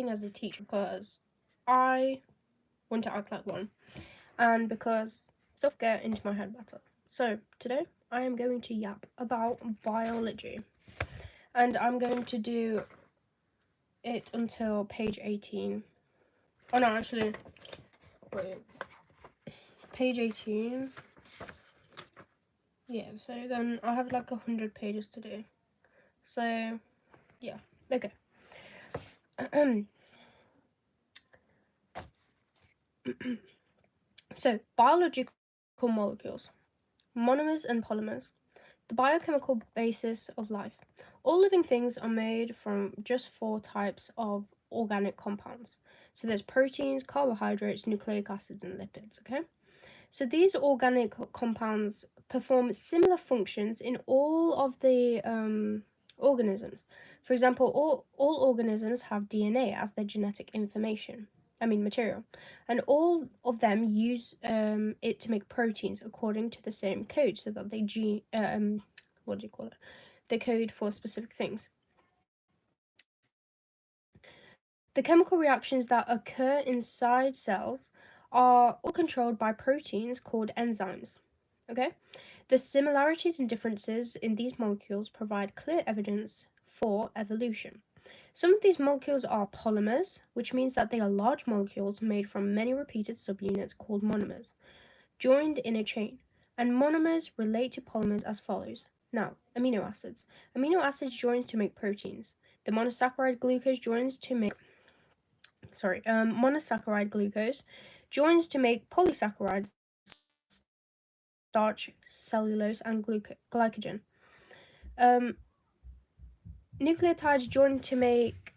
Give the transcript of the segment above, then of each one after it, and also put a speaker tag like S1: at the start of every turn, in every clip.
S1: as a teacher because I want to act like one, and because stuff get into my head better. So today I am going to yap about biology, and I'm going to do it until page 18. Oh no, actually, wait, page 18. Yeah, so then I have like 100 pages to do. So yeah, okay. So biological molecules, monomers and polymers, the biochemical basis of life. All living things are made from just four types of organic compounds. So there's proteins, carbohydrates, nucleic acids, and lipids, okay? So these organic compounds perform similar functions in all of the organisms. For example, all organisms have DNA as their genetic material, and all of them use it to make proteins according to the same code, so that what do you call it? The code for specific things. The chemical reactions that occur inside cells are all controlled by proteins called enzymes. Okay? The similarities and differences in these molecules provide clear evidence for evolution. Some of these molecules are polymers, which means that they are large molecules made from many repeated subunits called monomers, joined in a chain. And monomers relate to polymers as follows. Now, amino acids. Amino acids join to make proteins. The monosaccharide glucose monosaccharide glucose joins to make polysaccharides, starch, cellulose, and glycogen. Um, Nucleotides join to make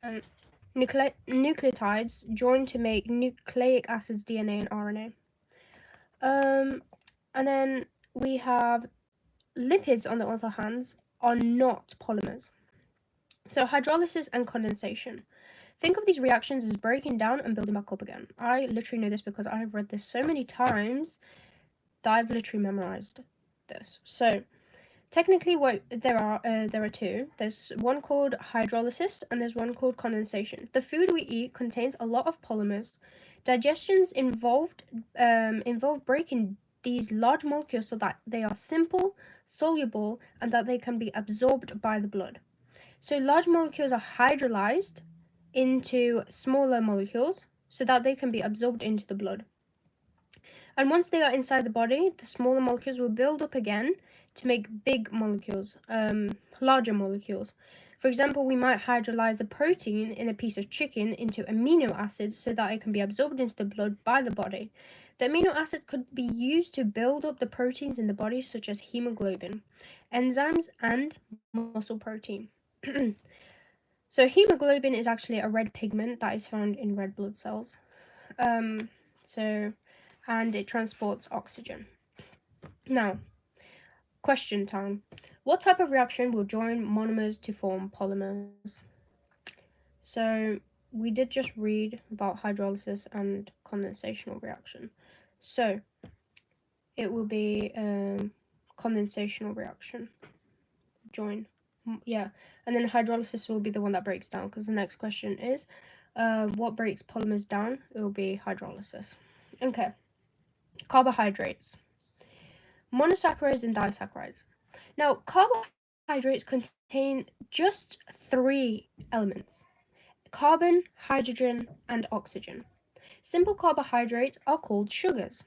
S1: um, nucleotides join to make nucleic acids, DNA, and RNA. And then we have lipids, on the other hand, are not polymers. So hydrolysis and condensation. Think of these reactions as breaking down and building back up again. I literally know this because I've read this so many times that I've literally memorized this. So technically, there are two. There's one called hydrolysis and there's one called condensation. The food we eat contains a lot of polymers. Digestions involve breaking these large molecules so that they are simple, soluble, and that they can be absorbed by the blood. So large molecules are hydrolyzed into smaller molecules so that they can be absorbed into the blood. And once they are inside the body, the smaller molecules will build up again to make big molecules, larger molecules. For example, we might hydrolyze the protein in a piece of chicken into amino acids so that it can be absorbed into the blood by the body. The amino acids could be used to build up the proteins in the body, such as hemoglobin, enzymes, and muscle protein. So hemoglobin is actually a red pigment that is found in red blood cells. Um, so, and it transports oxygen. Now, question time. What type of reaction will join monomers to form polymers? So, we did just read about hydrolysis and condensational reaction. So, it will be condensational reaction. Join. Yeah. And then hydrolysis will be the one that breaks down, because the next question is what breaks polymers down? It will be hydrolysis. Okay. Carbohydrates. Monosaccharides and disaccharides. Now, carbohydrates contain just three elements: carbon, hydrogen, and oxygen. Simple carbohydrates are called sugars,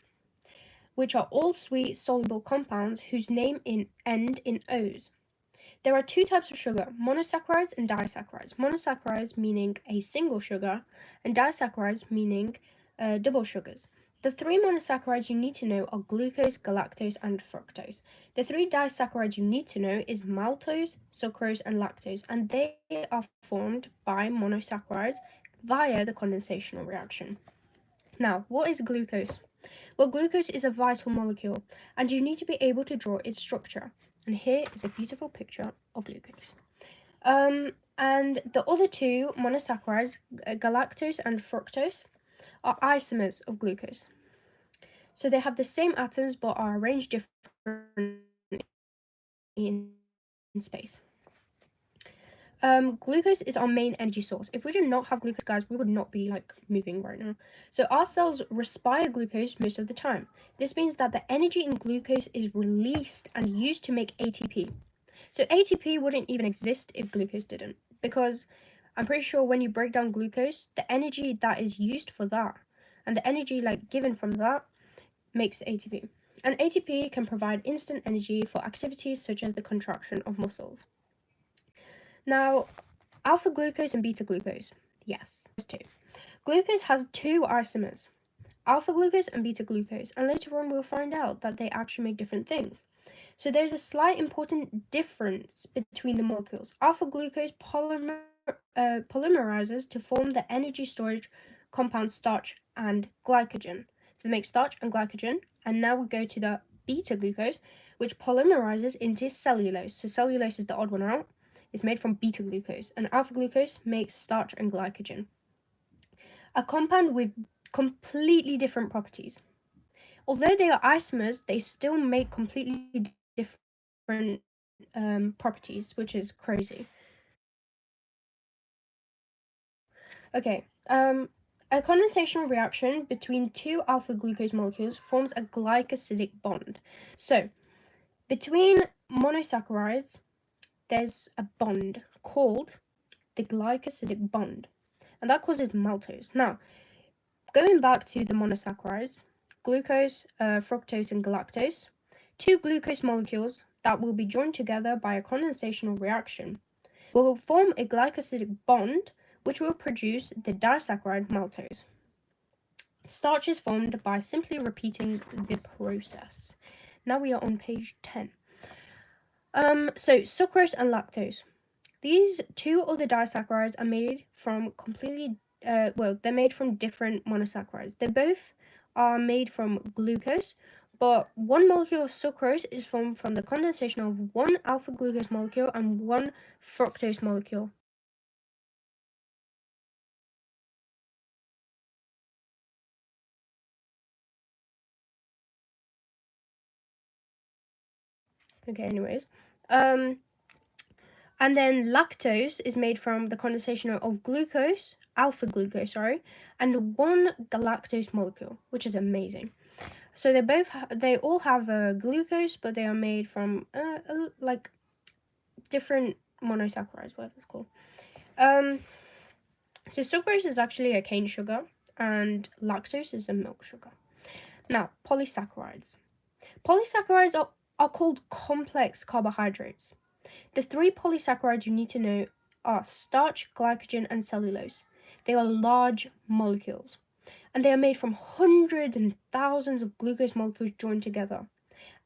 S1: which are all sweet, soluble compounds whose name end in O's. There are two types of sugar, monosaccharides and disaccharides. Monosaccharides meaning a single sugar, and disaccharides meaning double sugars. The three monosaccharides you need to know are glucose, galactose, and fructose. The three disaccharides you need to know is maltose, sucrose, and lactose, and they are formed by monosaccharides via the condensational reaction. Now, what is glucose? Well, glucose is a vital molecule, and you need to be able to draw its structure. And here is a beautiful picture of glucose. And the other two monosaccharides, galactose and fructose, are isomers of glucose. So they have the same atoms but are arranged differently in space. Glucose is our main energy source. If we did not have glucose, guys, we would not be like moving right now. So our cells respire glucose most of the time. This means that the energy in glucose is released and used to make ATP. So ATP wouldn't even exist if glucose didn't, because I'm pretty sure when you break down glucose, the energy that is used for that and the energy like given from that makes ATP. And ATP can provide instant energy for activities such as the contraction of muscles. Now, alpha glucose and beta glucose. Yes, there's two. Glucose has two isomers, alpha glucose and beta glucose, and later on we'll find out that they actually make different things. So there's a slight important difference between the molecules. Alpha glucose polymerizes to form the energy storage compound starch and glycogen. So they make starch and glycogen, and now we go to the beta glucose, which polymerizes into cellulose. So cellulose is the odd one out. It's made from beta glucose, and alpha glucose makes starch and glycogen. A compound with completely different properties. Although they are isomers, they still make completely different properties, which is crazy. Okay, a condensation reaction between two alpha glucose molecules forms a glycosidic bond. So, between monosaccharides, there's a bond called the glycosidic bond, and that causes maltose. Now, going back to the monosaccharides, glucose, fructose, and galactose, two glucose molecules that will be joined together by a condensational reaction will form a glycosidic bond which will produce the disaccharide maltose. Starch is formed by simply repeating the process. Now we are on page 10. So sucrose and lactose. These two other disaccharides are made from they're made from different monosaccharides. They both are made from glucose, but one molecule of sucrose is formed from the condensation of one alpha glucose molecule and one fructose molecule. Okay, anyways. And then lactose is made from the condensation of glucose, alpha glucose, sorry, and one galactose molecule, which is amazing. So they all have glucose, but they are made from like different monosaccharides, whatever it's called. So sucrose is actually a cane sugar, and lactose is a milk sugar. Now, polysaccharides. Polysaccharides are called complex carbohydrates. The three polysaccharides you need to know are starch, glycogen, and cellulose. They are large molecules, and they are made from hundreds and thousands of glucose molecules joined together.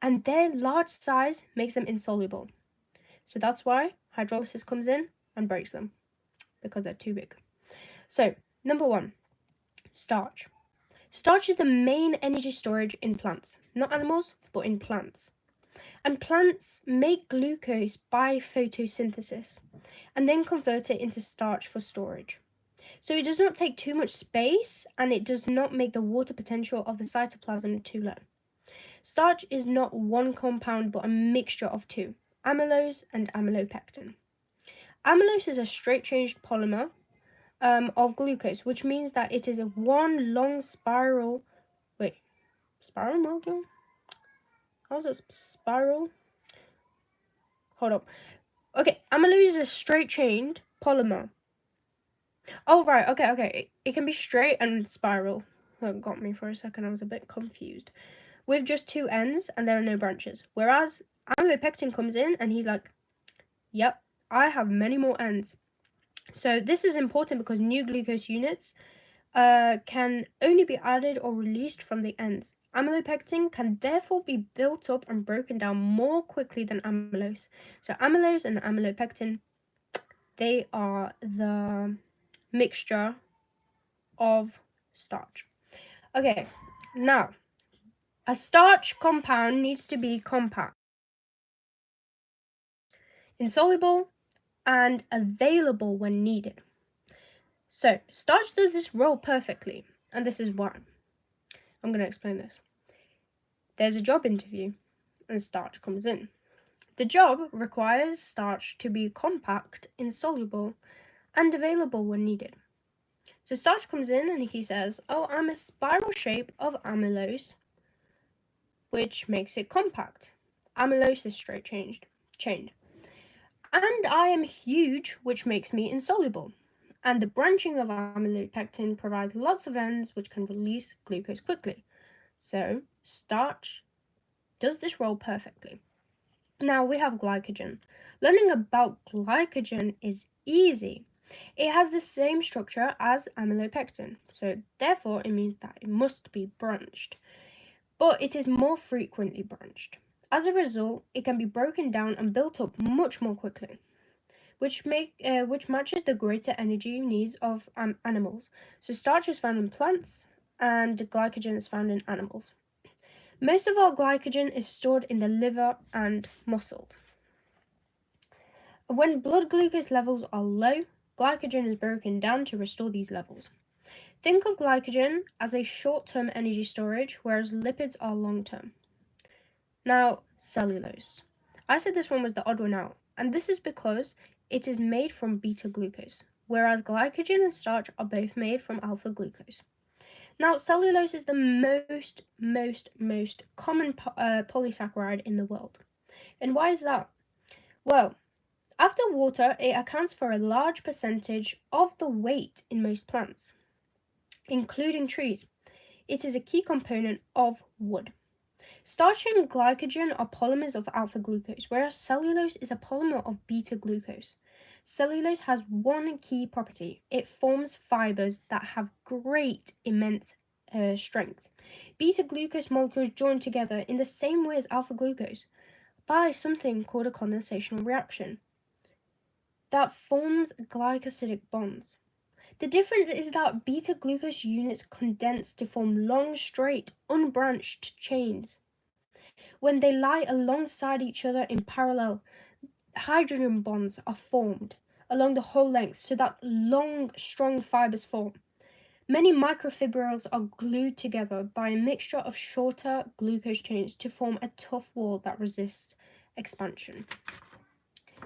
S1: And their large size makes them insoluble. So that's why hydrolysis comes in and breaks them, because they're too big. So, number one, starch. Starch is the main energy storage in plants, not animals, but in plants. And plants make glucose by photosynthesis and then convert it into starch for storage. So it does not take too much space and it does not make the water potential of the cytoplasm too low. Starch is not one compound but a mixture of two, amylose and amylopectin. Amylose is a straight-chain polymer of glucose, which means that it is a one long spiral molecule? How's it spiral? Hold up. Okay, amylose is a straight-chained polymer. Oh, right, okay. It can be straight and spiral. That got me for a second, I was a bit confused. With just two ends and there are no branches. Whereas amylopectin comes in and he's like, yep, I have many more ends. So this is important because new glucose units can only be added or released from the ends. Amylopectin can therefore be built up and broken down more quickly than amylose. So amylose and amylopectin, they are the mixture of starch. Okay, now, a starch compound needs to be compact, insoluble, and available when needed. So, starch does this role perfectly. and this is why. I'm going to explain this. There's a job interview, and starch comes in. The job requires starch to be compact, insoluble, and available when needed. So starch comes in and he says, oh, I'm a spiral shape of amylose, which makes it compact. Amylose is straight chained. And I am huge, which makes me insoluble. And the branching of amylopectin provides lots of ends which can release glucose quickly. So starch does this role perfectly. Now we have glycogen. Learning about glycogen is easy. It has the same structure as amylopectin, so therefore it means that it must be branched. But it is more frequently branched. As a result, it can be broken down and built up much more quickly, which matches the greater energy needs of animals. So starch is found in plants and glycogen is found in animals. Most of our glycogen is stored in the liver and muscle. When blood glucose levels are low, glycogen is broken down to restore these levels. Think of glycogen as a short-term energy storage, whereas lipids are long-term. Now, cellulose. I said this one was the odd one out, and this is because it is made from beta-glucose, whereas glycogen and starch are both made from alpha-glucose. Now, cellulose is the most common polysaccharide in the world. And why is that? Well, after water, it accounts for a large percentage of the weight in most plants, including trees. It is a key component of wood. Starch and glycogen are polymers of alpha-glucose, whereas cellulose is a polymer of beta-glucose. Cellulose has one key property. It forms fibers that have immense strength. Beta-glucose molecules join together in the same way as alpha-glucose by something called a condensational reaction that forms glycosidic bonds. The difference is that beta-glucose units condense to form long, straight, unbranched chains. When they lie alongside each other in parallel, hydrogen bonds are formed along the whole length so that long, strong fibers form. Many microfibrils are glued together by a mixture of shorter glucose chains to form a tough wall that resists expansion.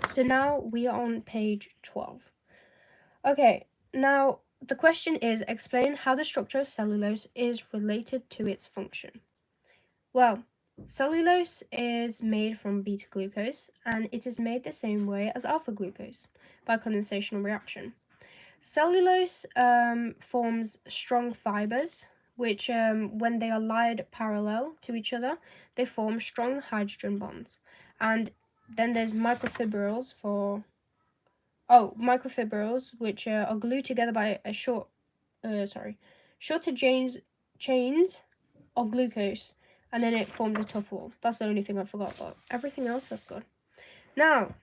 S1: So now we are on page 12. Okay, now the question is, explain how the structure of cellulose is related to its function. Well, cellulose is made from beta-glucose, and it is made the same way as alpha-glucose, by condensational reaction. Cellulose forms strong fibers, which when they are laid parallel to each other, they form strong hydrogen bonds. And then there's microfibrils which are glued together by a shorter chains of glucose, and then it forms a tough wall. That's the only thing I forgot, but everything else, that's good. Now,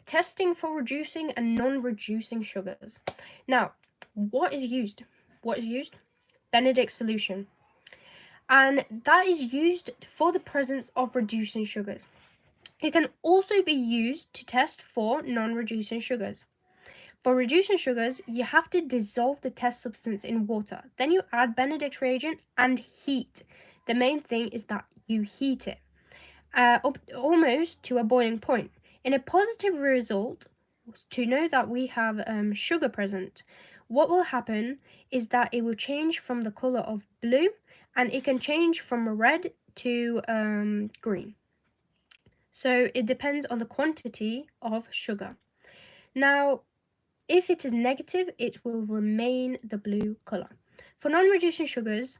S1: testing for reducing and non-reducing sugars. Now, what is used? Benedict solution. And that is used for the presence of reducing sugars. It can also be used to test for non-reducing sugars. For reducing sugars, you have to dissolve the test substance in water. Then you add Benedict's reagent and heat. The main thing is that you heat it up almost to a boiling point. In a positive result, to know that we have sugar present, what will happen is that it will change from the color of blue, and it can change from red to green. So it depends on the quantity of sugar. Now, if it is negative, it will remain the blue color. For non-reducing sugars,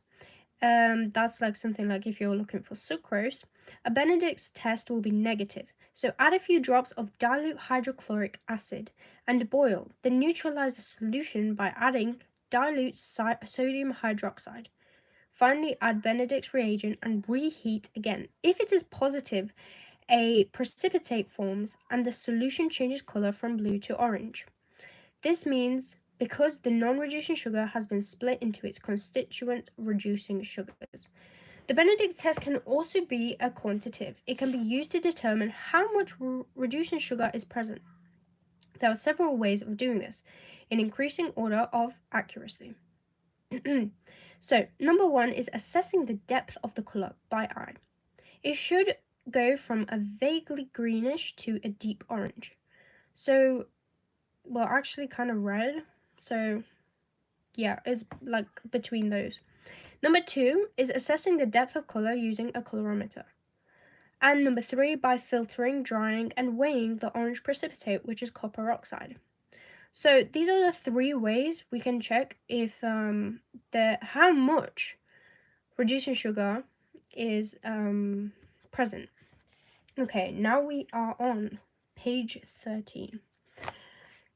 S1: that's like something like if you're looking for sucrose, a Benedict's test will be negative. So add a few drops of dilute hydrochloric acid and boil. Then neutralize the solution by adding dilute sodium hydroxide. Finally, add Benedict's reagent and reheat again. If it is positive, a precipitate forms and the solution changes color from blue to orange. This means because the non-reducing sugar has been split into its constituent reducing sugars. The Benedict test can also be a quantitative. It can be used to determine how much reducing sugar is present. There are several ways of doing this in increasing order of accuracy. So, number one is assessing the depth of the colour by eye. It should go from a vaguely greenish to a deep orange. So, well, actually kind of red. So, yeah, it's like between those. Number two is assessing the depth of colour using a colorimeter. And number three, by filtering, drying, and weighing the orange precipitate, which is copper oxide. So these are the three ways we can check if how much reducing sugar is present. Okay, now we are on page 13.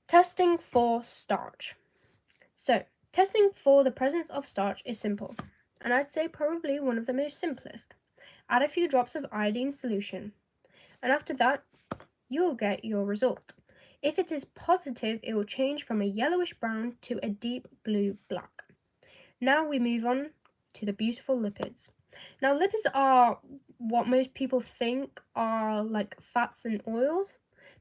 S1: Testing for starch. So, testing for the presence of starch is simple, and I'd say probably one of the most simplest. Add a few drops of iodine solution, and after that, you'll get your result. If it is positive, it will change from a yellowish brown to a deep blue black. Now we move on to the beautiful lipids. Now, lipids are what most people think are like fats and oils.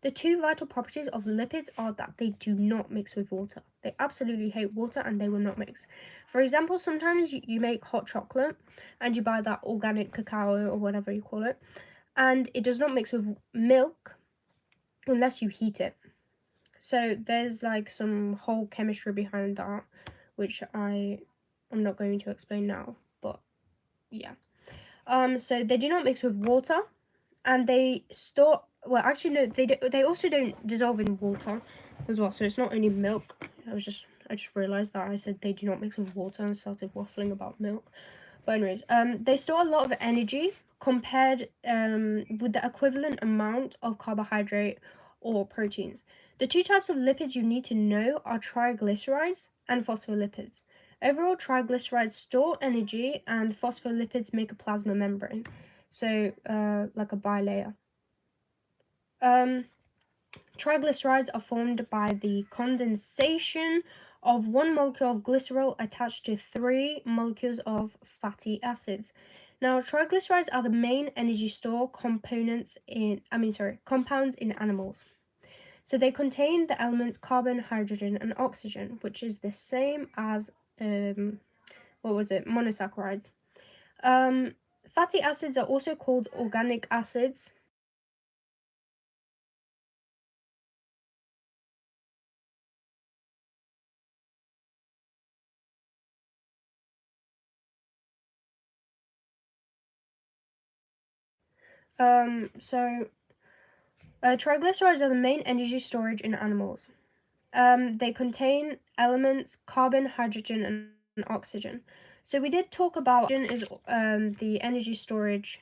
S1: The two vital properties of lipids are that they do not mix with water. They absolutely hate water and they will not mix. For example, sometimes you make hot chocolate and you buy that organic cacao or whatever you call it, and it does not mix with milk unless you heat it. So there's like some whole chemistry behind that, which I'm not going to explain now, but yeah. So they do not mix with water, and they store. Well, actually, no, they also don't dissolve in water, as well. So it's not only milk. I just realized that I said they do not mix with water and started waffling about milk. But anyways, they store a lot of energy compared with the equivalent amount of carbohydrate or proteins. The two types of lipids you need to know are triglycerides and phospholipids. Overall, triglycerides store energy, and phospholipids make a plasma membrane, so like a bilayer. Triglycerides are formed by the condensation of one molecule of glycerol attached to three molecules of fatty acids. Now, triglycerides are the main energy store compounds in animals. So they contain the elements carbon, hydrogen, and oxygen, which is the same as monosaccharides. Fatty acids are also called organic acids. Triglycerides are the main energy storage in animals. They contain elements carbon, hydrogen, and oxygen. So we did talk about oxygen is the energy storage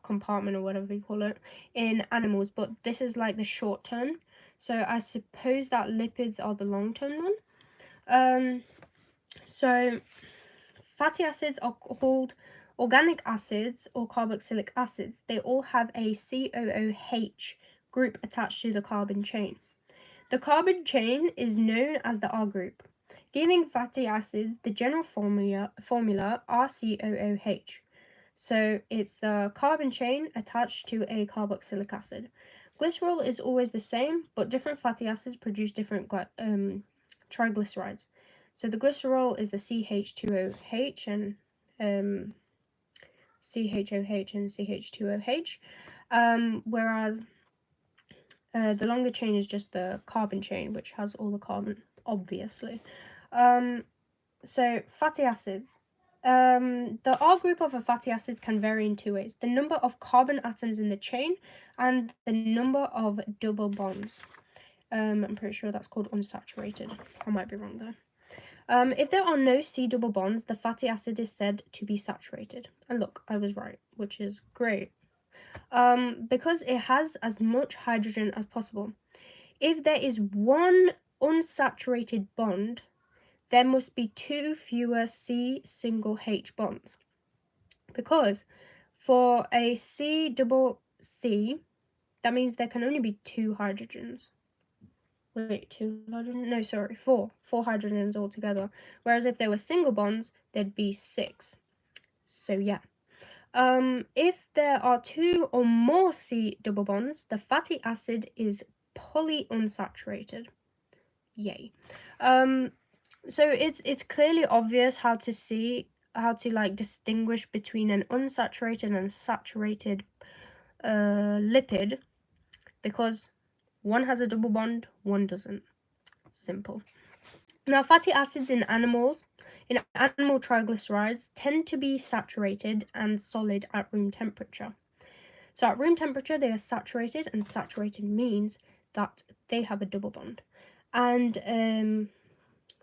S1: compartment or whatever you call it in animals, but this is like the short term. So I suppose that lipids are the long term one. So fatty acids are called organic acids or carboxylic acids. They all have a COOH group attached to the carbon chain. The carbon chain is known as the R group, giving fatty acids the general formula RCOOH. So it's the carbon chain attached to a carboxylic acid. Glycerol is always the same, but different fatty acids produce different triglycerides. So the glycerol is the CH2OH and CHOH and CH2OH, whereas the longer chain is just the carbon chain, which has all the carbon, obviously. So fatty acids. The R group of a fatty acids can vary in two ways: the number of carbon atoms in the chain and the number of double bonds. I'm pretty sure that's called unsaturated. I might be wrong there. If there are no C double bonds, the fatty acid is said to be saturated. And look, I was right, which is great. Because it has as much hydrogen as possible. If there is one unsaturated bond, there must be two fewer C single H bonds. Because for a C double C, that means there can only be two hydrogens. Wait, two hydrogens? No, sorry, four. Four hydrogens altogether. Whereas if there were single bonds, there'd be six. So yeah. If there are two or more C double bonds, the fatty acid is polyunsaturated. Yay. So it's clearly obvious how to like distinguish between an unsaturated and saturated lipid, because one has a double bond, one doesn't. Simple. Now, fatty acids in animal triglycerides tend to be saturated and solid at room temperature. So at room temperature, they are saturated, and saturated means that they have a double bond. And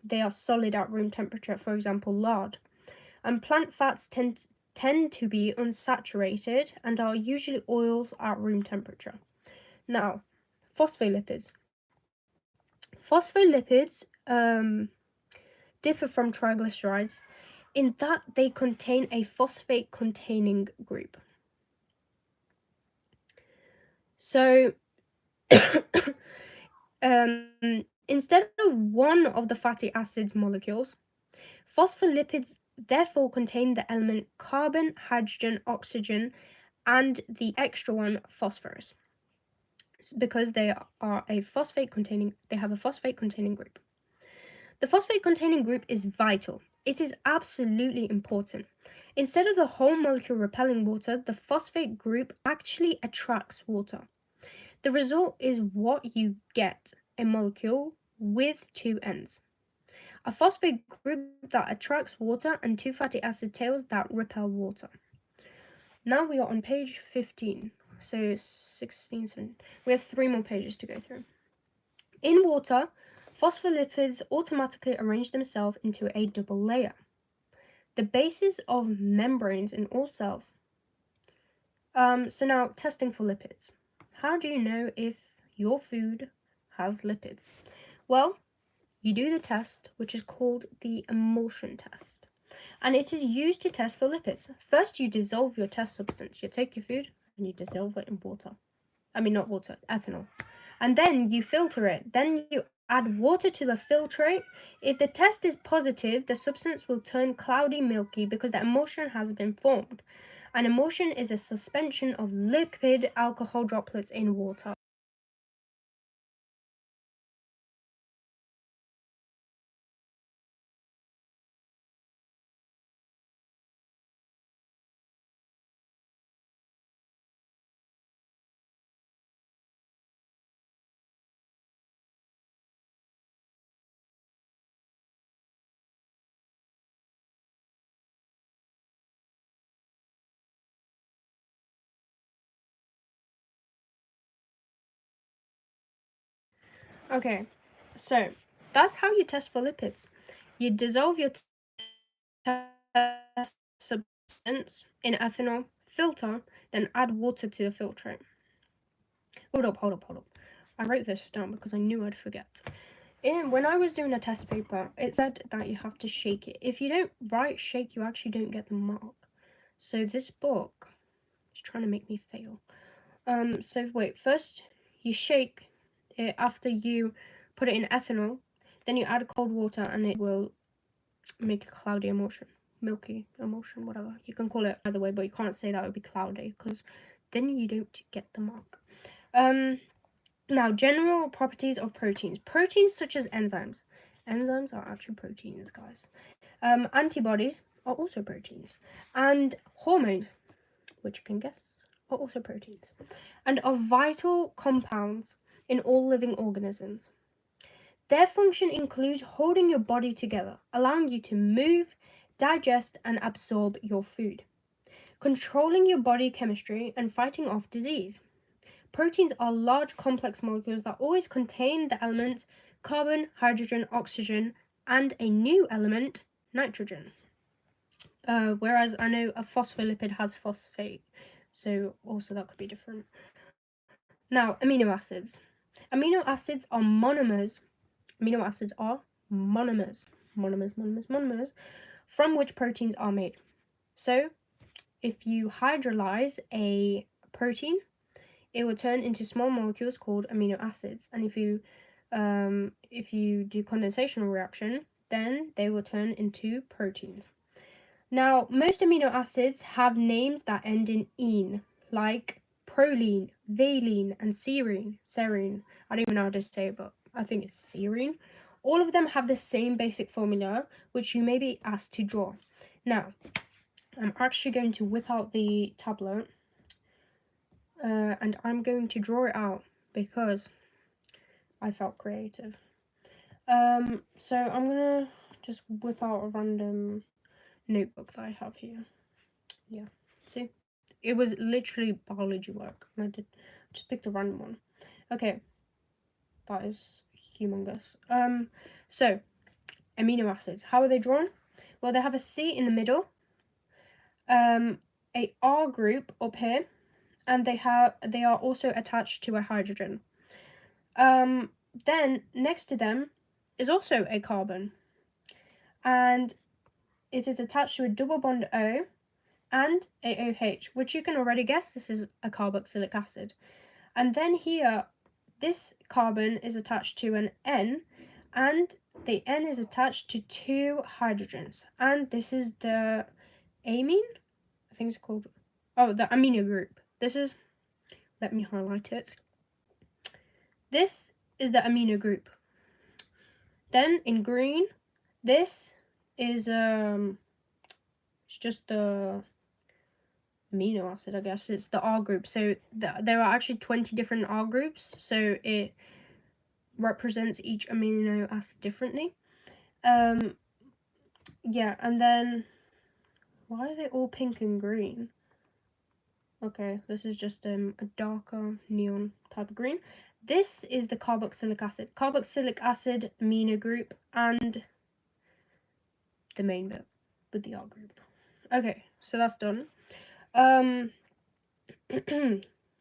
S1: they are solid at room temperature, for example, lard. And plant fats tend to be unsaturated and are usually oils at room temperature. Now, phospholipids. Phospholipids differ from triglycerides in that they contain a phosphate containing group. So, instead of one of the fatty acids molecules, phospholipids therefore contain the element carbon, hydrogen, oxygen, and the extra one, phosphorus, because they have a phosphate containing group. The phosphate containing group is vital. It is absolutely important. Instead of the whole molecule repelling water, the phosphate group actually attracts water. The result is what you get, a molecule with two ends. A phosphate group that attracts water and two fatty acid tails that repel water. Now we are on page 15. So 16, 17. We have 3 more pages to go through. In water, phospholipids automatically arrange themselves into a double layer, the basis of membranes in all cells. So now, testing for lipids. How do you know if your food has lipids? Well, you do the test, which is called the emulsion test, and it is used to test for lipids. First, you dissolve your test substance. You take your food and you dissolve it in water. I mean, not water, ethanol. And then you filter it. Then you add water to the filtrate. If the test is positive, the substance will turn cloudy milky because the emulsion has been formed. An emulsion is a suspension of lipid alcohol droplets in water. Okay, so that's how you test for lipids. You dissolve your test substance in ethanol, filter, then add water to the filtrate. Hold up. I wrote this down because I knew I'd forget. When I was doing a test paper, it said that you have to shake it. If you don't write shake, you actually don't get the mark. So this book is trying to make me fail. So wait, first you shake it after you put it in ethanol, then you add cold water and it will make a cloudy emulsion. Milky emulsion, whatever. You can call it either way, but you can't say that it would be cloudy because then you don't get the mark. Now, general properties of proteins. Proteins such as enzymes. Enzymes are actually proteins, guys. Antibodies are also proteins. And hormones, which you can guess, are also proteins. And are vital compounds in all living organisms. Their function includes holding your body together, allowing you to move, digest, and absorb your food, controlling your body chemistry, and fighting off disease. Proteins are large complex molecules that always contain the elements carbon, hydrogen, oxygen, and a new element, nitrogen. Whereas I know a phospholipid has phosphate, so also that could be different. Now, amino acids. Amino acids are monomers. Amino acids are monomers. Monomers, from which proteins are made. So, if you hydrolyze a protein, it will turn into small molecules called amino acids. And if you do condensation reaction, then they will turn into proteins. Now, most amino acids have names that end in "ene", like proline, valine, and serine. Serine. I don't even know how to say it, but I think it's serine. All of them have the same basic formula, which you may be asked to draw. Now, I'm actually going to whip out the tablet, and I'm going to draw it out because I felt creative. So I'm gonna just whip out a random notebook that I have here. Yeah, see? It was literally biology work, and I just picked a random one. Okay, that is humongous. So amino acids, how are they drawn? Well, they have a C in the middle, a R group up here, and they are also attached to a hydrogen. Then next to them is also a carbon, and it is attached to a double bond O and a OH, which you can already guess this is a carboxylic acid. And then here, this carbon is attached to an N, and the N is attached to 2 hydrogens. And this is the amine? I think it's called, oh, the amino group. This is, let me highlight it. This is the amino group. Then in green, this is, it's just the amino acid, I guess. It's the R group. So there are actually 20 different R groups, so it represents each amino acid differently. Yeah, and then why are they all pink and green? Okay, this is just a darker neon type of green. This is the carboxylic acid. Carboxylic acid amino group and the main bit with the R group. Okay, so that's done.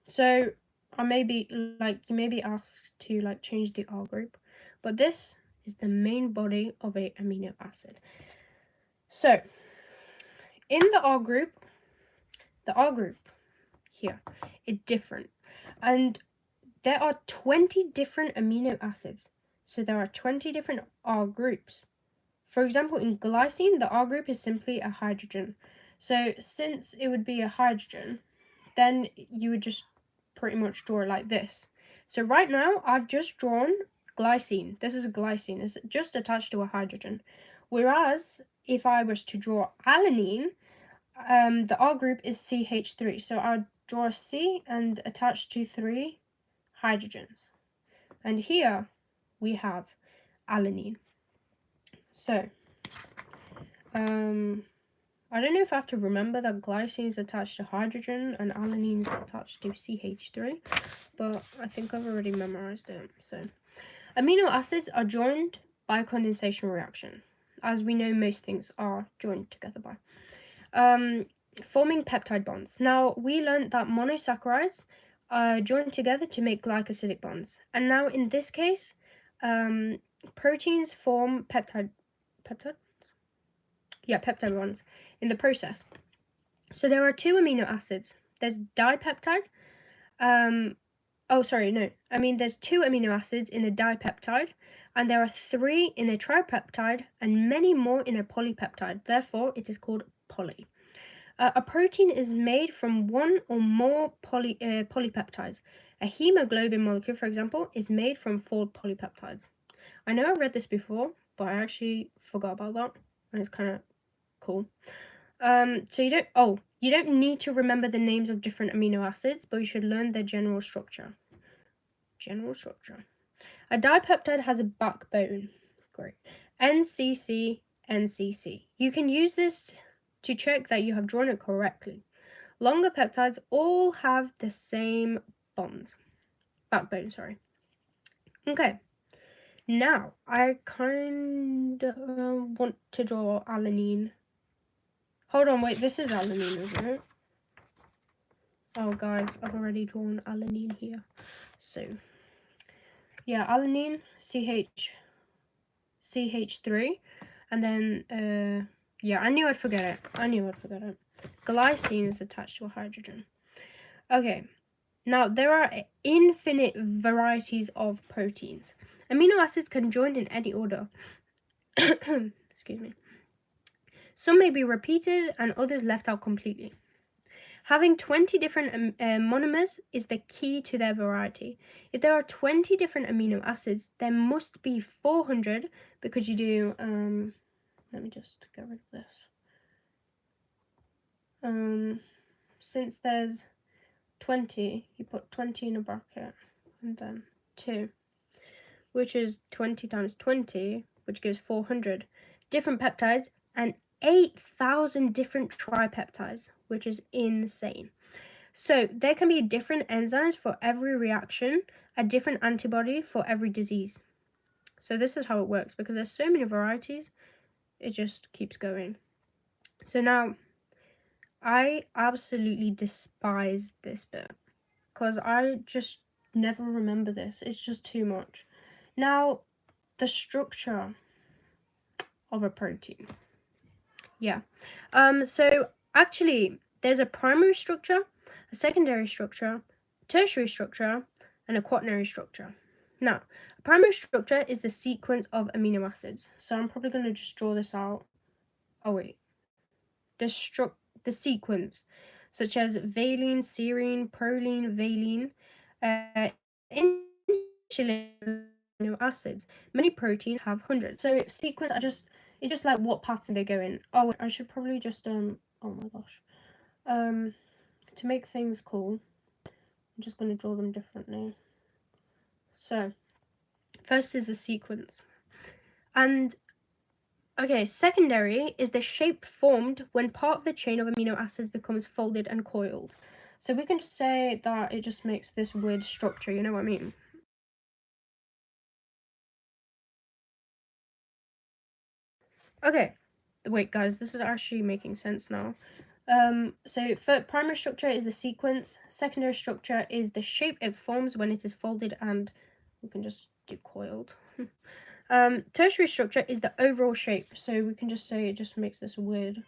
S1: So I may be like, you may be asked to like change the R group, but this is the main body of a amino acid. So in the R group here is different, and there are 20 different amino acids, so there are 20 different R groups. For example, in glycine, the R group is simply a hydrogen. So since it would be a hydrogen, then you would just pretty much draw it like this. So right now, I've just drawn glycine. This is glycine. It's just attached to a hydrogen. Whereas, if I was to draw alanine, the R group is CH3. So I'd draw a C and attach to 3 hydrogens. And here, we have alanine. So, I don't know if I have to remember that glycine is attached to hydrogen and alanine is attached to CH3, but I think I've already memorized it. So, amino acids are joined by a condensation reaction. As we know, most things are joined together by. Forming peptide bonds. Now, we learned that monosaccharides are joined together to make glycosidic bonds. And now, in this case, proteins form peptide bonds in the process. So there are 2 amino acids. There's dipeptide. There's 2 amino acids in a dipeptide, and there are 3 in a tripeptide, and many more in a polypeptide. Therefore, it is called poly. A protein is made from 1 or more polypeptides. A hemoglobin molecule, for example, is made from 4 polypeptides. I know I read this before, but I actually forgot about that, and it's kind of cool. So you don't need to remember the names of different amino acids, but you should learn their general structure. A dipeptide has a backbone. Great. NCC, NCC. You can use this to check that you have drawn it correctly. Longer peptides all have the same backbone, sorry. Okay. Now, I kind of want to draw alanine. Hold on, wait, this is alanine, isn't it? Oh, guys, I've already drawn alanine here. So, yeah, alanine, CH3, and then, yeah, I knew I'd forget it. Glycine is attached to a hydrogen. Okay, now there are infinite varieties of proteins. Amino acids can join in any order. Excuse me. Some may be repeated and others left out completely. Having 20 different monomers is the key to their variety. If there are 20 different amino acids, there must be 400 because you do, let me just get rid of this. Since there's 20, you put 20 in a bracket and then 2, which is 20 times 20, which gives 400 different peptides and 8,000 different tripeptides, which is insane. So there can be different enzymes for every reaction, a different antibody for every disease. So this is how it works, because there's so many varieties, it just keeps going. So now, I absolutely despise this bit, because I just never remember this. It's just too much. Now, the structure of a protein. Yeah. So actually, there's a primary structure, a secondary structure, tertiary structure, and a quaternary structure. Now, a primary structure is the sequence of amino acids. So I'm probably going to just draw this out. Oh wait. The sequence, such as valine, serine, proline, valine, insulin amino acids. Many proteins have hundreds. So sequence it's just like what pattern they go in. Oh, I should probably just oh my gosh. To make things cool, I'm just going to draw them differently. So first is the sequence. And okay, secondary is the shape formed when part of the chain of amino acids becomes folded and coiled. So we can just say that it just makes this weird structure, you know what I mean? Okay, wait guys, this is actually making sense now. So for primary structure is the sequence, secondary structure is the shape it forms when it is folded and we can just do coiled. Tertiary structure is the overall shape, so we can just say it just makes this weird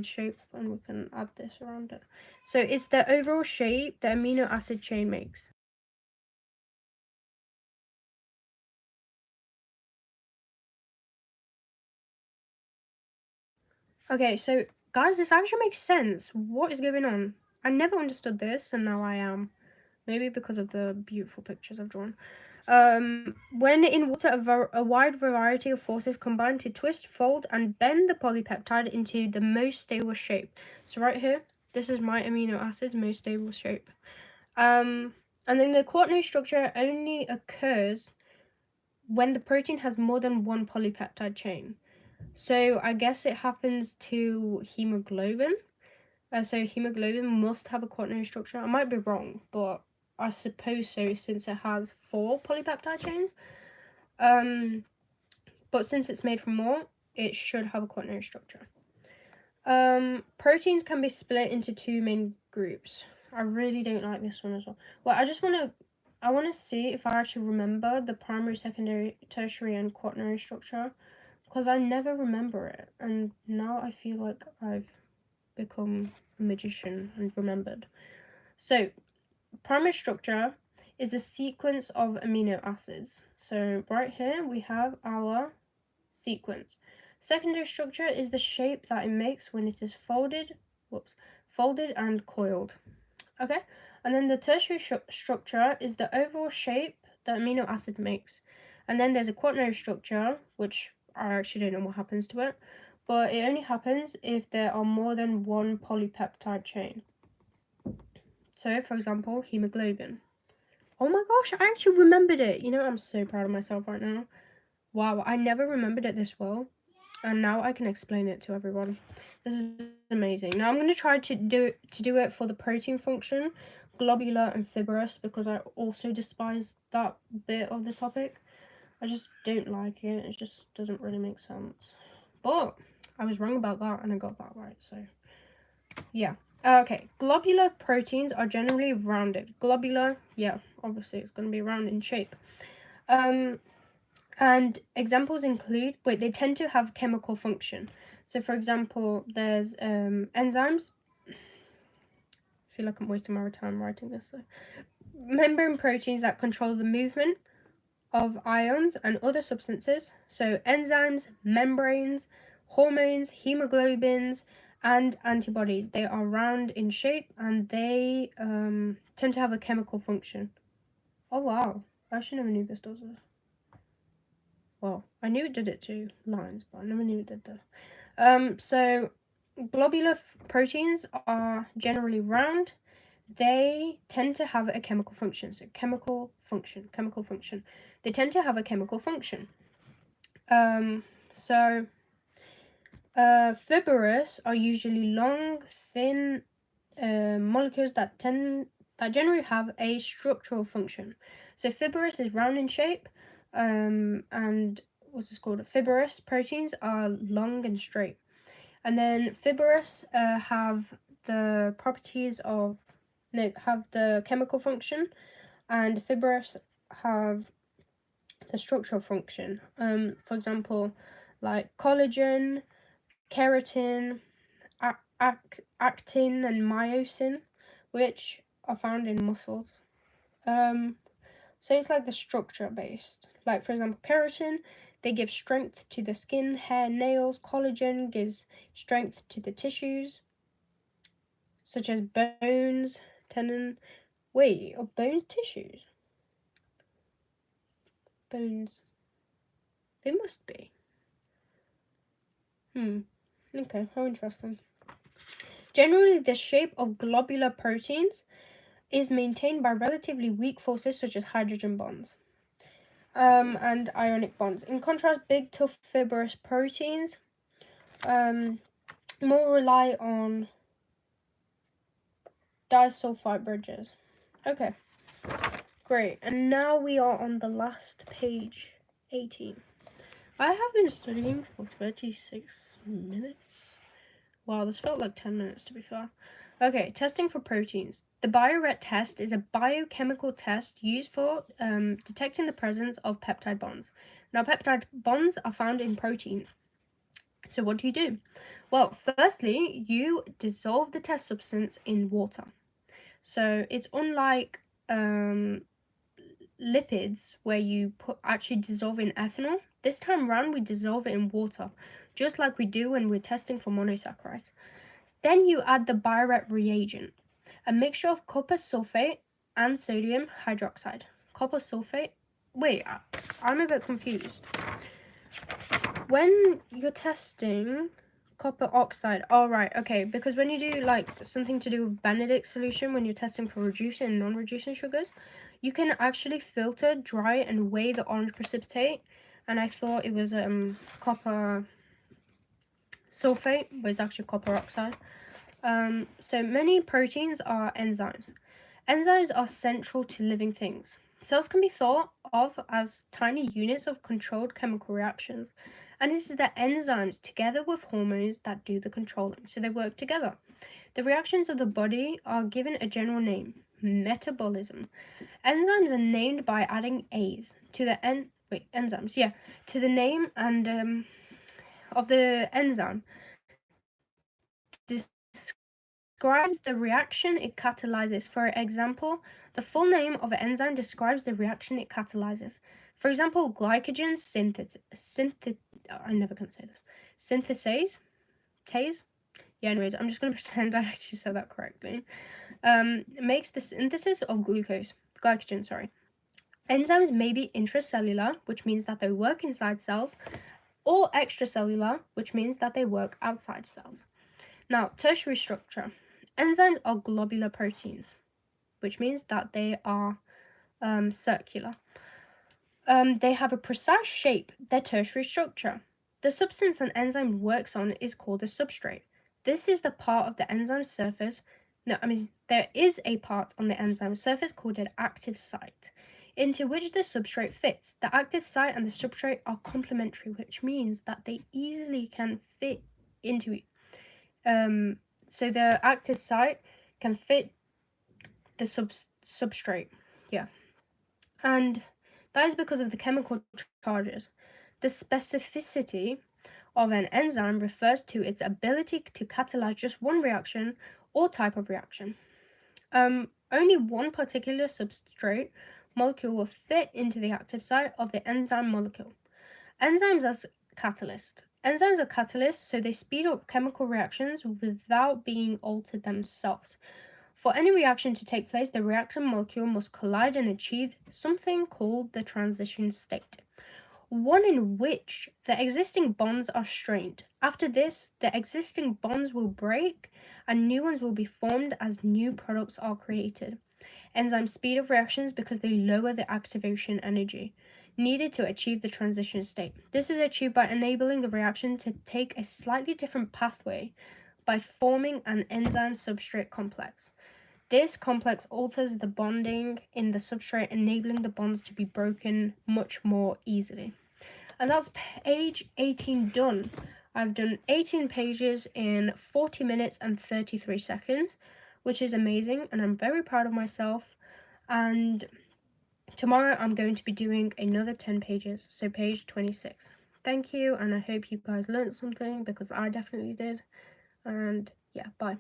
S1: shape and we can add this around it. So it's the overall shape the amino acid chain makes. Okay, so guys, this actually makes sense. What is going on? I never understood this and now I am. Maybe because of the beautiful pictures I've drawn. When in water, a wide variety of forces combine to twist, fold, and bend the polypeptide into the most stable shape. So right here, this is my amino acid's most stable shape. And then the quaternary structure only occurs when the protein has more than one polypeptide chain. So I guess it happens to hemoglobin. So hemoglobin must have a quaternary structure. I might be wrong, but I suppose so since it has 4 polypeptide chains. But since it's made from more, it should have a quaternary structure. Proteins can be split into 2 main groups. I really don't like this one as well. Well, I want to see if I actually remember the primary, secondary, tertiary, and quaternary structure, because I never remember it, and now I feel like I've become a magician and remembered. So, primary structure is the sequence of amino acids. So, right here we have our sequence. Secondary structure is the shape that it makes when it is folded and coiled. Okay, and then the tertiary structure is the overall shape the amino acid makes. And then there's a quaternary structure, which I actually don't know what happens to it, but it only happens if there are more than one polypeptide chain. So, for example, hemoglobin. Oh my gosh, I actually remembered it. You know, I'm so proud of myself right now. Wow, I never remembered it this well. And now I can explain it to everyone. This is amazing. Now I'm going to try to do it for the protein function, globular and fibrous, because I also despise that bit of the topic. I just don't like it. It just doesn't really make sense. But I was wrong about that and I got that right, so yeah. Okay, globular proteins are generally rounded. Globular, yeah, obviously it's going to be round in shape. And examples include, they tend to have chemical function. So for example, there's enzymes. I feel like I'm wasting my time writing this. So. Membrane proteins that control the movement of ions and other substances. So enzymes, membranes, hormones, hemoglobins, and antibodies. They are round in shape and they tend to have a chemical function. Oh wow, I actually never knew this does this. Well, I knew it did it to lines, but I never knew it did this. So globular proteins are generally round. They tend to have a chemical function. So chemical function. They tend to have a chemical function. So fibrous are usually long, thin molecules that generally have a structural function. So fibrous is round in shape, and what's this called? Fibrous proteins are long and straight, and then fibrous have the properties of have the chemical function, and fibrous have the structural function. For example, like collagen, keratin, actin, and myosin, which are found in muscles. So it's like the structure based. Like for example, keratin, they give strength to the skin, hair, nails. Collagen gives strength to the tissues, such as bones, tendon. Wait, are bones tissues? Bones. They must be. Okay, how interesting. Generally, the shape of globular proteins is maintained by relatively weak forces such as hydrogen bonds and ionic bonds. In contrast, big, tough, fibrous proteins more rely on disulfide bridges. Okay, great. And now we are on the last page, 18. I have been studying for 36 minutes. Wow, this felt like 10 minutes to be fair. Okay, testing for proteins. The Bio-Ret test is a biochemical test used for detecting the presence of peptide bonds. Now, peptide bonds are found in protein. So what do? Well, firstly, you dissolve the test substance in water. So it's unlike lipids where you actually dissolve in ethanol. This time around, we dissolve it in water, just like we do when we're testing for monosaccharides. Then you add the Bio-Ret reagent, a mixture of copper sulfate and sodium hydroxide. Copper sulfate? Wait, I'm a bit confused. When you're testing copper oxide, oh right, okay, because when you do like something to do with Benedict solution, when you're testing for reducing and non-reducing sugars, you can actually filter, dry, and weigh the orange precipitate. And I thought it was copper sulfate, but it's actually copper oxide. So many proteins are enzymes. Enzymes are central to living things. Cells can be thought of as tiny units of controlled chemical reactions, and it is the enzymes together with hormones that do the controlling, so they work together. The reactions of the body are given a general name, metabolism. Enzymes are named by adding A's to the to the name and of the enzyme. Describes the reaction it catalyzes. For example, the full name of an enzyme describes the reaction it catalyzes. For example, glycogen I never can say this. Synthase? Yeah, anyways, I'm just going to pretend I actually said that correctly. Makes the synthesis of glycogen, sorry. Enzymes may be intracellular, which means that they work inside cells, or extracellular, which means that they work outside cells. Now, tertiary structure. Enzymes are globular proteins, which means that they are circular. They have a precise shape, their tertiary structure. The substance an enzyme works on is called a substrate. This is the part of the enzyme surface. There is a part on the enzyme surface called an active site, into which the substrate fits. The active site and the substrate are complementary, which means that they easily can fit into it. So the active site can fit the substrate, yeah. And that is because of the chemical charges. The specificity of an enzyme refers to its ability to catalyze just one reaction or type of reaction. Only one particular substrate molecule will fit into the active site of the enzyme molecule. Enzymes as catalyst. Enzymes are catalysts, so they speed up chemical reactions without being altered themselves. For any reaction to take place, the reaction molecule must collide and achieve something called the transition state, one in which the existing bonds are strained. After this, the existing bonds will break and new ones will be formed as new products are created. Enzymes speed up reactions because they lower the activation energy needed to achieve the transition state. This is achieved by enabling the reaction to take a slightly different pathway by forming an enzyme substrate complex. This complex alters the bonding in the substrate, enabling the bonds to be broken much more easily. And that's page 18 done. I've done 18 pages in 40 minutes and 33 seconds, which is amazing, and I'm very proud of myself. And tomorrow I'm going to be doing another 10 pages, so page 26. Thank you, and I hope you guys learned something because I definitely did. And yeah, bye.